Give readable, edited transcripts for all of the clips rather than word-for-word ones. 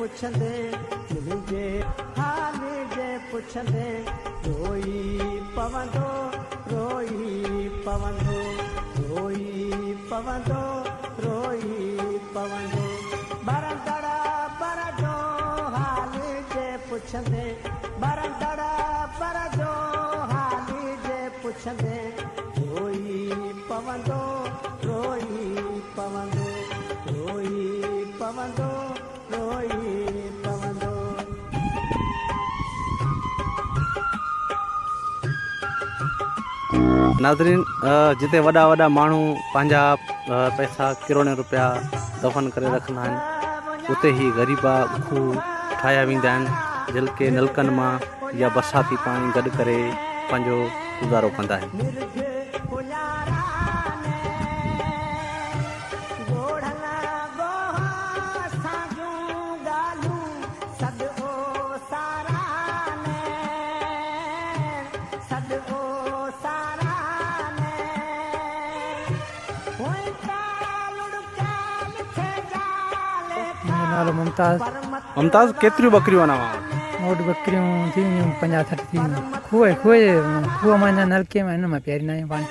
पुछंदे मुझे हाल जे पुछंदे रोई पवंदो रोई पवंदो रोई पवंदो रोई पवंदो बरंदड़ा बरजो हाल जे पुछंदे बरंदड़ा बरजो हाल जे पुछंदे रोई पवंदो रोई पवंदो रोई पवंदो रोई पवंदो। नाज़रीन, जिते वॾा वॾा माण्हू पंहिंजा पैसा किरोड़े रुपया दफ़न करे रखंदा आहिनि, उते ई ग़रीबा खूह ठाहिया वेंदा आहिनि, जिन खे नलकनि मां या बरसाती पाणी गॾु करे पंहिंजो गुज़ारो कंदा आहिनि। मुमताज़, केतिरियूं बकरियूं आहिनि अवां वटि? बकरियूं थी वियूं 50-60 थी वियूं। खूह मां नलके में हिन मां पीआरींदा आहियूं पाणी।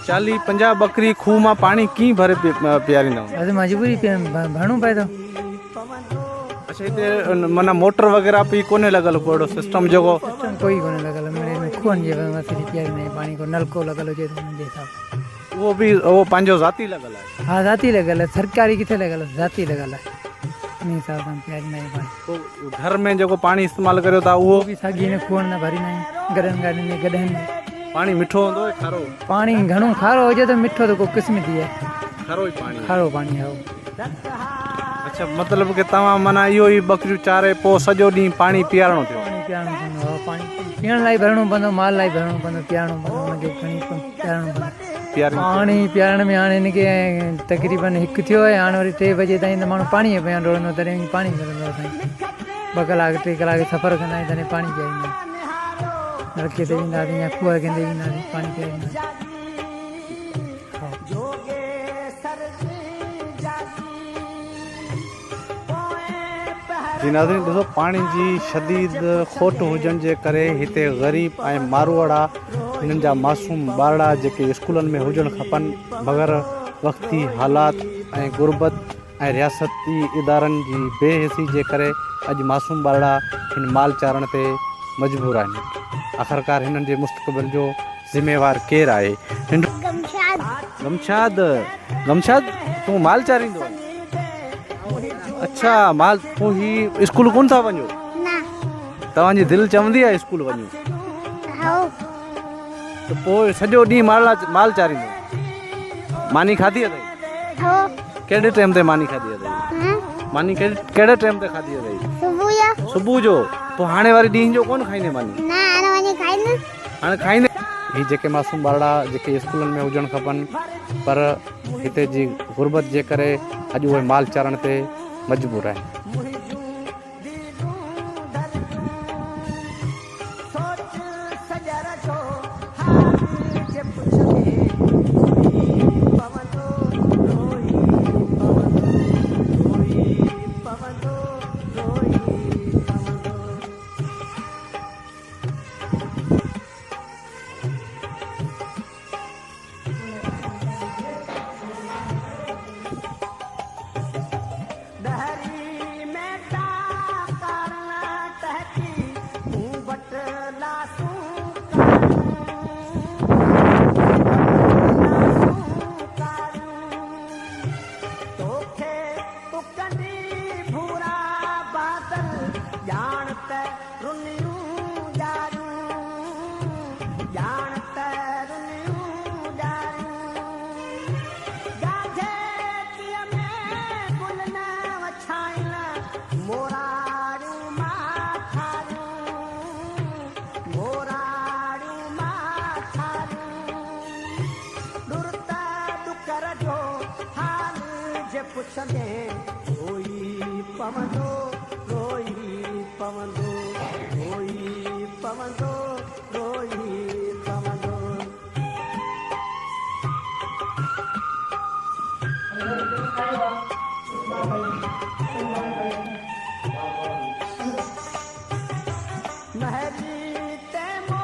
40-50 बकरी खूह मां पाणी कीअं भरे पीआरींदा आहियूं? अॼु मजबूरी भरणो पए थो। अच्छा, हिते माना मोटर वग़ैरह बि कोन्हे लॻल, को सिस्टम जेको कोई कोन्हे लॻल, खूहनि जे मथे पीआरींदा आहियूं पाणी। को नलको लॻल हुजे त हुनजे हिसाब उहो बि उहो पंहिंजो ज़ाती लॻल आहे? हा, ज़ाती लॻल आहे। सरकारी किथे लॻल आहे? ज़ाती लॻल आहे। उन हिसाब सां पीआरींदा आहियूं पाणी। घर में जेको पाणी इस्तेमालु करियो था उहो बि साॻी हिन खूहनि में भरींदा आहियूं, गॾनि गाॾियुनि में गॾनि में। पाणी मिठो हूंदो आहे खारो? पाणी घणो खारो हुजे त मिठो त को क़िस्मती आहे। खारो ई पाणी? खारो पाणी आहे। अच्छा, मतिलबु की तव्हां माना इहो ई बकरियूं चारे पोइ सॼो ॾींहुं पाणी पीआरणो थियो? पाणी पीआरणो पवंदो आहे। पाणी पीअण लाइ भरणो पवंदो, माल लाइ भरणो पवंदो, पीआरणो पवंदो, हुनखे खणी पीआरणो पवंदो। पाणी पीआरण में हाणे हिनखे तक़रीबन 1 थियो आहे। हाणे वरी 3 बजे ताईं त माण्हू पाणीअ पिया डोड़ंदो, तॾहिं पाणी मिलंदो असांखे। 2 कलाक 3 कलाक सफ़र कंदा आहियूं, तॾहिं पाणी पीआरींदा आहियूं। नलके ते वेंदासीं या खूह कंदे वेंदासीं, पाणी पीआरींदासीं। जी नाज़रीन, ॾिसो, पाणी जी शदीद खोट हुजण जे करे हिते ग़रीब ऐं मारवाड़ा हिननि जा मासूम ॿारड़ा जेके स्कूलनि में हुजणु खपनि, मगर वक़्ती हालात ऐं गुरबत ऐं रियासती इदारनि जी बेहिसी जे करे अॼु मासूम ॿारड़ा हिन माल चारण ते मजबूर आहिनि। आख़िरकार हिननि जे मुस्तक़बिल जो ज़िम्मेवार केरु आहे? गमशाद, तूं माल चारींदो? अच्छा, माल तूं ही स्कूल कोन था वञो? तव्हांजी दिलि चवंदी आहे स्कूल वञो? त पोइ सॼो ॾींहुं माल चारींदो? मानी खाधी अथई? कहिड़े टाइम ते मानी खाधी अथई? मानी कहिड़े टाइम ते खाधी अथई? सुबुह जो? पोइ हाणे वरी ॾींहं जो कोन खाईंदे मानी? हाणे खाईंदे? ही जेके मासूम ॿारड़ा जेके स्कूलनि में हुजणु खपनि, पर हिते जी गुरबत जे करे अॼु उहे माल चारण ते मजबूर आहिनि। पुछंदे रोई पवंदो रोई पवंदो रोई पवंदो रोई पवंदो। ते